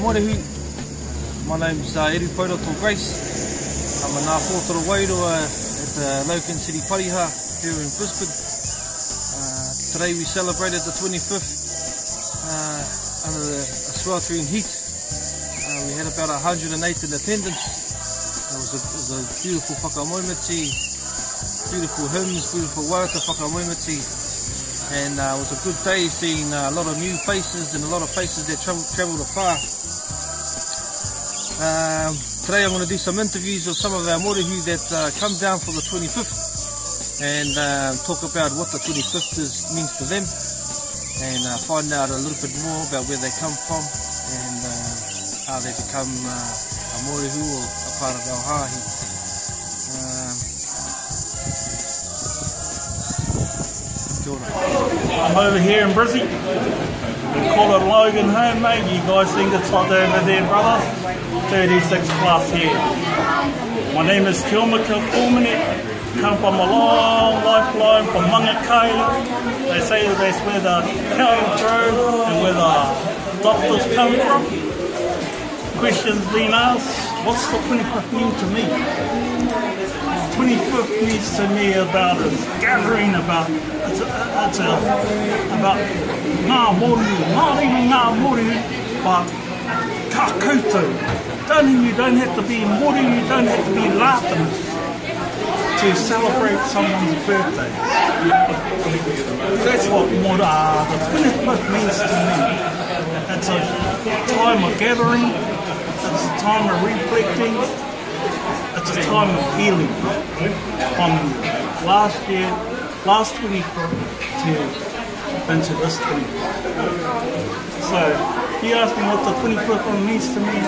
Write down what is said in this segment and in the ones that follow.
Morehu. My name's Eru Pauroto Grace. I'm a Ngā Pōtoro Wairoa at the Logan City Pariha here in Brisbane. Today we celebrated the 25th under the sweltering heat. We had about 108 in attendance. It was a beautiful whakamoemiti, beautiful hymns, beautiful waiata whakamoemiti. And it was a good day seeing a lot of new faces and a lot of faces that travelled afar. Today I'm going to do some interviews of some of our Morehu that come down for the 25th and talk about what the 25th means to them and find out a little bit more about where they come from and how they become a Morehu or a part of our hāhi. I'm over here in Brisbane. We call it Logan home, mate. You guys think it's hot over there, brother? 36 plus here. My name is Kiomaka Kumene. Come from a long lifeline from Mangakai. They say that's where the cows grow and where the doctors come from. Questions being asked, what's the 25th mean to me? 25th means to me about a gathering, about ngā Morehu, not even ngā Morehu, but ka koutou. You don't have to be Morehu, you don't have to be Latin to celebrate someone's birthday. That's what the 25th means to me. It's a time of gathering, it's a time of reflecting, it's a time of healing from last 25th into this 25th. So, you ask me what the 25th means to me,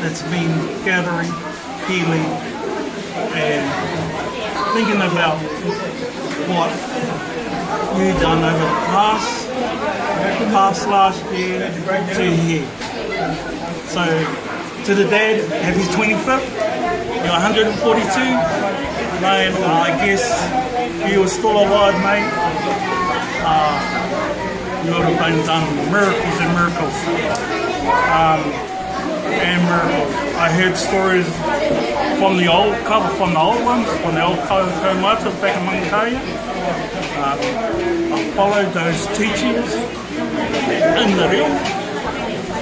it's been gathering, healing, and thinking about what you've done over the past last year to here. So, to the dad, happy 25th. You're 142, mate. I guess you were still alive, mate. You would have been done miracles and miracles. And miracles. I heard stories from the old ones, from the old kaumata back in Mangakai. I followed those teachings in the reo.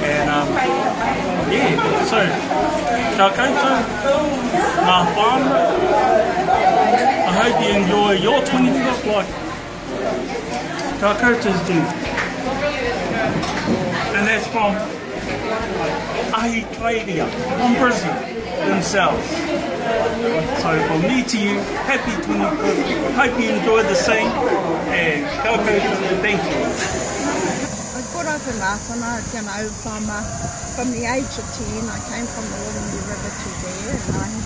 And yeah, so ka koutou, ngā whānau. I hope you enjoy your 25th like ka koutou's do. And that's from Ahi Claudia from Brisbane themselves. So from me to you, happy 25th. Hope you enjoyed the same. And ka koutou, thank you. From the age of 10, I came from the Logan River to there, and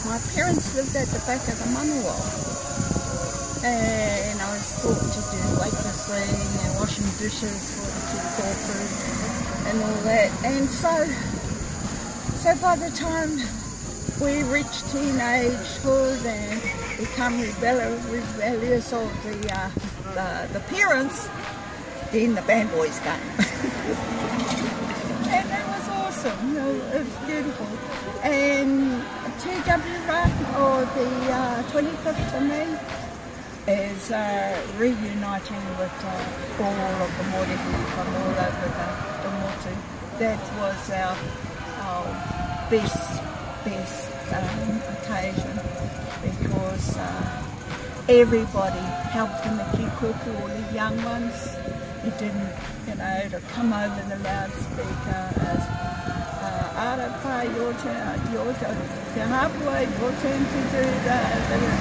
my parents lived at the back of the Manawa. And I was taught to do waitressing and washing dishes for the corporate and all that. And so by the time we reached teenagehood and become rebellious of the parents, then the band boys came. And it was awesome, it was beautiful. And TW Run, or the 25th to me, is reuniting with all of the Morehu from all over the Motu. That was our best occasion, because everybody helped in the kikuku, all the young ones. He didn't, to come over the loudspeaker as Arapa, your turn, Te Hapua, your turn to do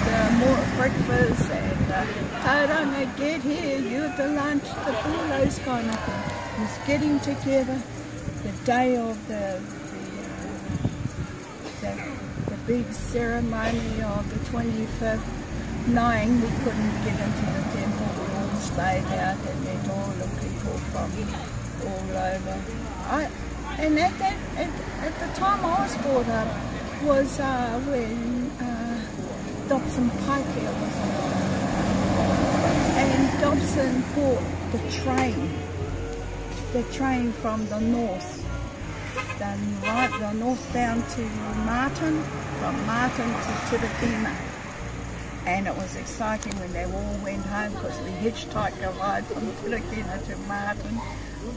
the more breakfast, and Tauranga, get here, you the lunch, all those kind of things. It was getting together the day of the big ceremony of the 25th, knowing we couldn't get into the temple. Stayed out and met all the people from all over. And at the time I was brought up was when Dobson Paikia was and Dobson bought the train from the north the northbound to Martin, from Martin to Tirakina. And it was exciting when they all went home because we hitchhiked a ride from Tirakina to Martin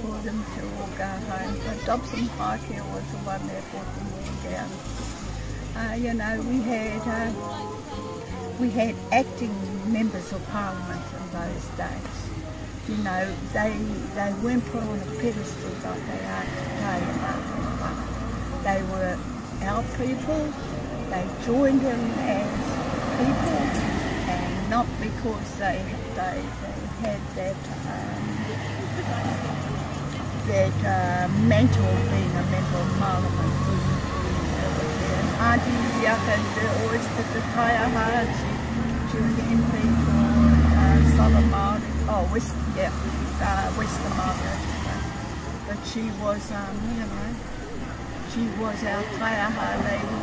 for them to all go home. But Dobson Paikea was the one that brought them all down. You know, we had acting members of Parliament in those days. You know, they weren't put on a pedestal like they are today. They were our people. They joined in as people, and not because they had that mantle of being a member of Parliament. And Auntie Yaka always did the taiaha. She was the MP for Southern Māori, Western Māori. But she was, you know, she was our taiaha lady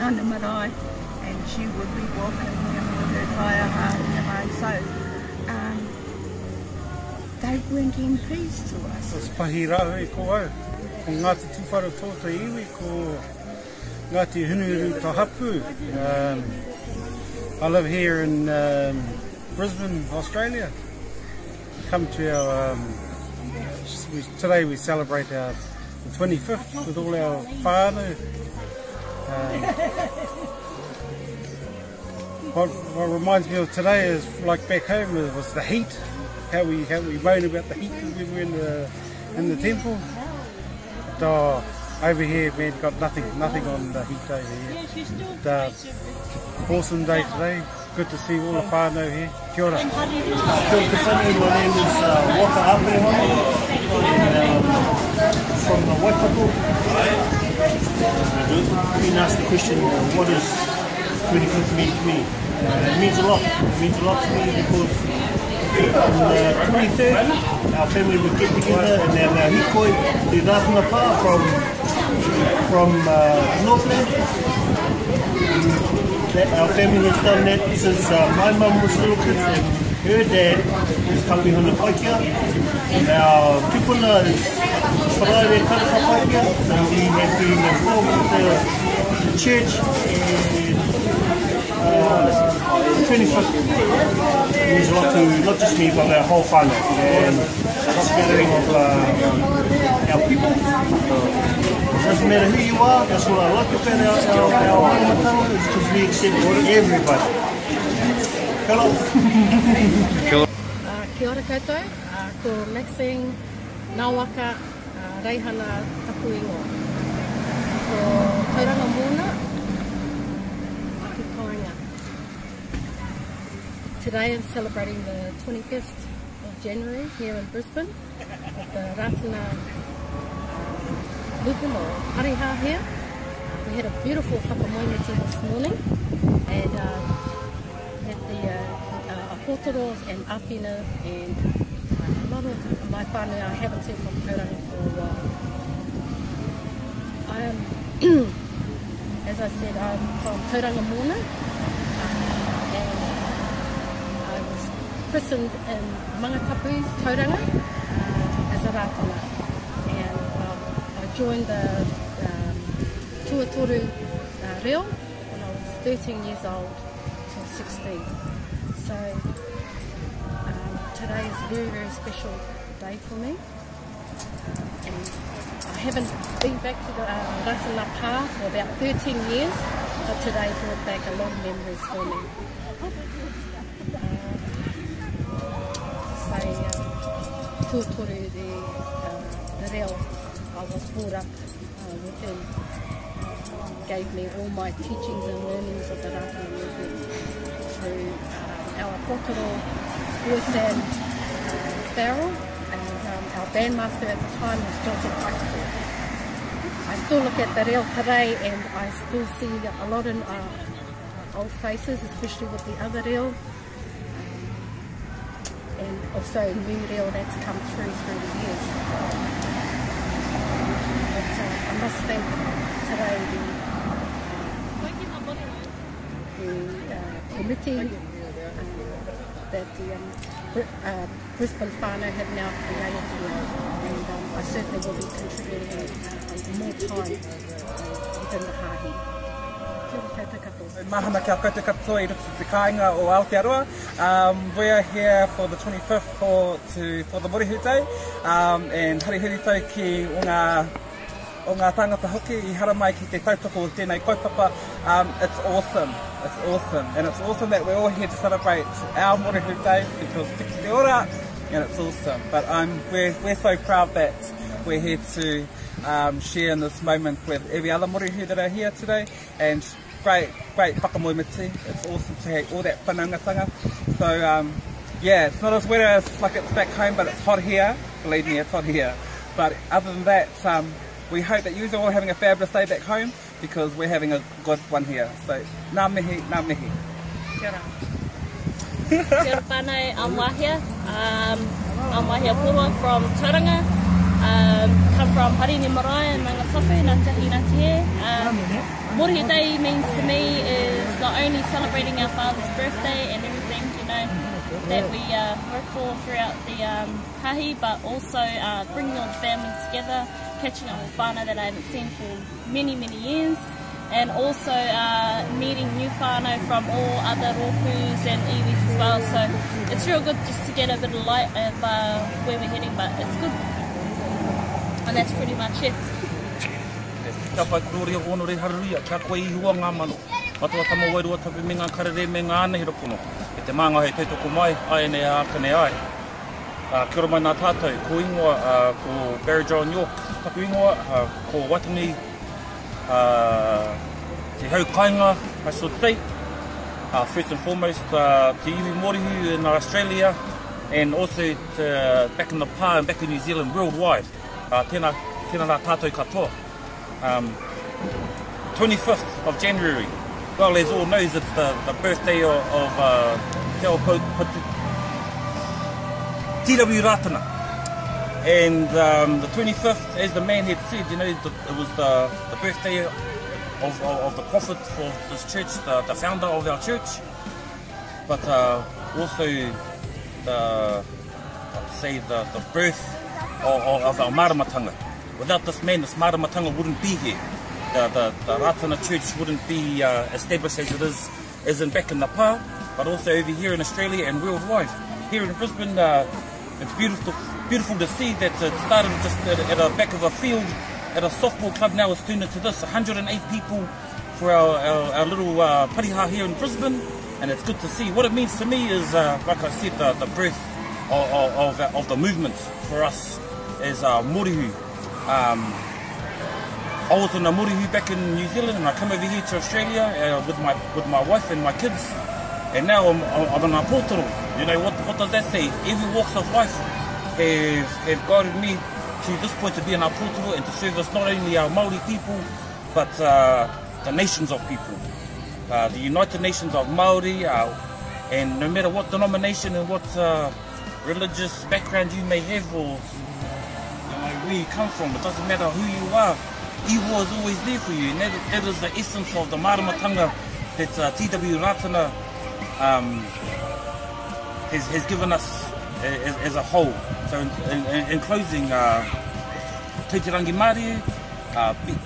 on the marae, and she would be walking him with her taiaha, you know, so they weren't MPs to us. It's pahi rahui ko au. Ko Ngāti Tuwhara tōta iwi, ko Ngāti Hunuru Tahapu. I live here in Brisbane, Australia. Come to our, today we celebrate our the 25th with all our whānau. What reminds me of today is, like back home, was the heat. How we moan about the heat when we were in the temple. But, over here, man, got nothing on the heat over here. Awesome day today. Good to see all the whānau here. Kia ora. Kia ora te whānau, my name is Waka Aperehana, from the Waikato. I've been asked the question, what does 25th mean to me? It means a lot. It means a lot to me because on the 23rd, our family would get together and have our hikoi, the Rātana Pā from Northland. Our family has done that since my mum was little kid and her dad is Kapihana Paikea. Our tupuna is Paraire Karaka Paikea, so we have been involved with the church and 25th means a lot to not just me but our whole whānau and it's a gathering of our people. Doesn't matter who you are, that's what I like about our Mātamatanga, is because we accept everybody. Hello. Kia ora koutou, ko Maxine Ngāwaka Reihana Tapuingo. Ko Tauranga Mōna, Aki Koinga. Today I'm celebrating the 25th of January here in Brisbane at the Rātana Lukum or Pariha here. We had a beautiful whakamoeneti this morning and had the apotoros and awhina and a lot of my whānau I haven't seen from Tauranga for a while. I am, as I said, I'm from Tauranga Mōna and I was christened in Mangatapu, Tauranga as a rātana. Joined the Tuatoru reo when I was 13 years old till 16. So today is a very, very special day for me. And I haven't been back to the Rātana Pā for about 13 years, but today brought back a lot of memories for me. Tuatoru, the reo I was brought up within, gave me all my teachings and learnings of the Rātana movement through our apotoro, voice and barrel, and our bandmaster at the time was Johnson Paikako. I still look at the reo today and I still see a lot in old faces, especially with the other reo, and also new reo that's come through the years. I must thank today the committee, that the Brisbane whānau have now created here, and I certainly will be contributing more time within the hāhi. Kia ora koutou katoa. Mahana kia koutou katoa I rutu te kāinga o Aotearoa. We are here for the 25th for the Morehu Day, and harihuri tau ki o ngā tangata hoki I hara mai ki te tautoko o tēnei kaupapa. It's awesome, and it's awesome that we're all here to celebrate our Morehu Day because tiki te ora, and it's awesome. But we're so proud that we're here to share in this moment with every other Morehu that are here today, and great whakamoemiti. It's awesome to have all that whanangatanga. So yeah, it's not as wet as like it's back home, but it's hot here. Believe me, it's hot here. But other than that, we hope that you're all having a fabulous day back home because we're having a good one here. So, ngā mihi, ngā mihi. Kia ora. Kia ora whānau, I'm Wahia. I'm Wahia Purua from Tauranga. Come from Harini Marae and Rangatapu, Ngā Tahi Ngā Tihe. Morehu Day means to me is not only celebrating our father's birthday and everything, you know, that we work for throughout the hāhi, but also bringing all the family together, catching up with whānau that I haven't seen for many years, and also meeting new whānau from all other rōpus and iwis as well. So it's real good just to get a bit of light of where we're heading, but it's good. And that's pretty much it. Kia whai kūroria ono re haruria, kia koe I hua ngā mano. Matua tamo wairua tapu me ngā karere me ngā anehira pono. E te mānga hei teitoko mai, ai nei a ākane ai. Kia ora mai nā tātou, ko ingoa, ko Barry John York, tapu ingoa, ko Watangi, te hau kainga, I should say. First and foremost, te iwi Morehu in Australia, and also back in the pā and back in New Zealand, worldwide. Tēnā nā tātou katoa. 25th of January. Well, as all knows, it's the birthday of Te Ao T.W. Ratana. And the 25th, as the man had said, you know, it was the birthday of the prophet for this church, the founder of our church. But also the birth of our maramatanga. Without this man, this maramatanga wouldn't be here. The Ratana Church wouldn't be established as it is in back in the pā, but also over here in Australia and worldwide. Here in Brisbane, it's beautiful to see that it started just at the back of a field at a softball club. Now it's turned into this, 108 people for our little pariha here in Brisbane, and it's good to see. What it means to me is, like I said, the birth of the movement for us as Morehu. I was in a Morehu back in New Zealand, and I come over here to Australia with my wife and my kids, and now I'm in a portal. You know, what does that say? Every walks of life have guided me to this point to be in our portal and to service not only our Māori people, but the nations of people, the United Nations of Māori, and no matter what denomination and what religious background you may have or where you come from, it doesn't matter who you are. Iho is always there for you, and that is the essence of the maramatanga that T.W. Ratana has given us as a whole. So in closing, Tauterangi Māori,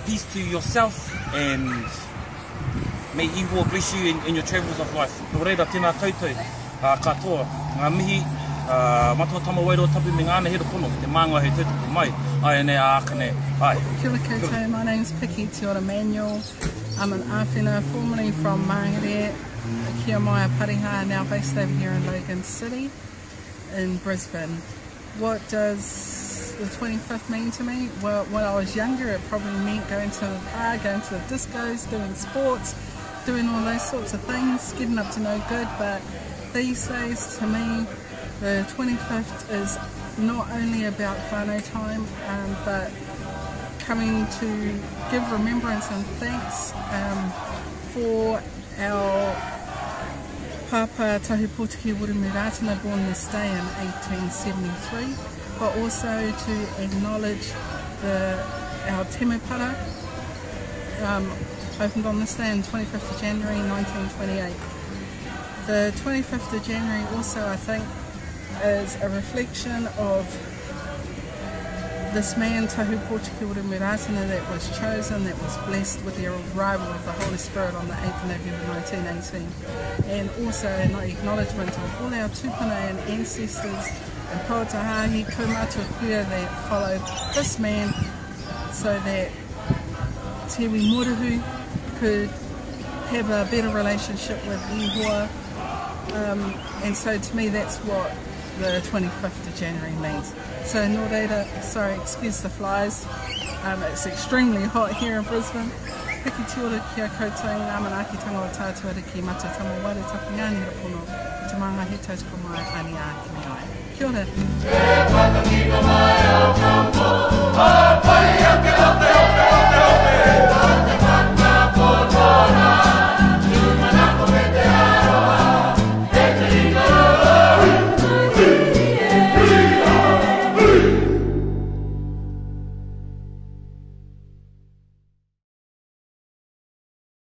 peace to yourself, and may Iho bless you in your travels of life. Ko reira, tēnā tautau, katoa, ngā mihi, matua tama wairua tapu me ngāna hera pono, te mānga hei tautoko mai, ai nei a ākane, ai. Kia ora koutou, my name's Piki Te Ora Manuel. I'm an āwhina, formerly from Māngere, Kia Maia Pariha, now based over here in Logan City, in Brisbane. What does the 25th mean to me? Well, when I was younger, it probably meant going to the bar, going to the discos, doing sports, doing all those sorts of things, getting up to no good, but these days, to me, the 25th is not only about whānau time, but coming to give remembrance and thanks for our Papa Tahupōtiki Wiremu Ratana, born this day in 1873, but also to acknowledge our temepara, opened on this day on 25th of January 1928. The 25th of January also, I think, is a reflection of this man, Tahu Pōtikiura Muratana, that was chosen, that was blessed with the arrival of the Holy Spirit on the 8th of November 1918. And also an acknowledgement of all our tupuna and ancestors and Pautahahi kaumātua kuia that followed this man so that Te Morehu could have a better relationship with Ihua. And so to me that's what the 25th of January means. So nō reira, sorry, excuse the flies, it's extremely hot here in Brisbane. Hiki te ora ki a koutou ngā manaakitanga o tātua riki mata tamo ware tapu ngāni rapono i te manga he tautoko mai ani a ki me ai. Kia ora.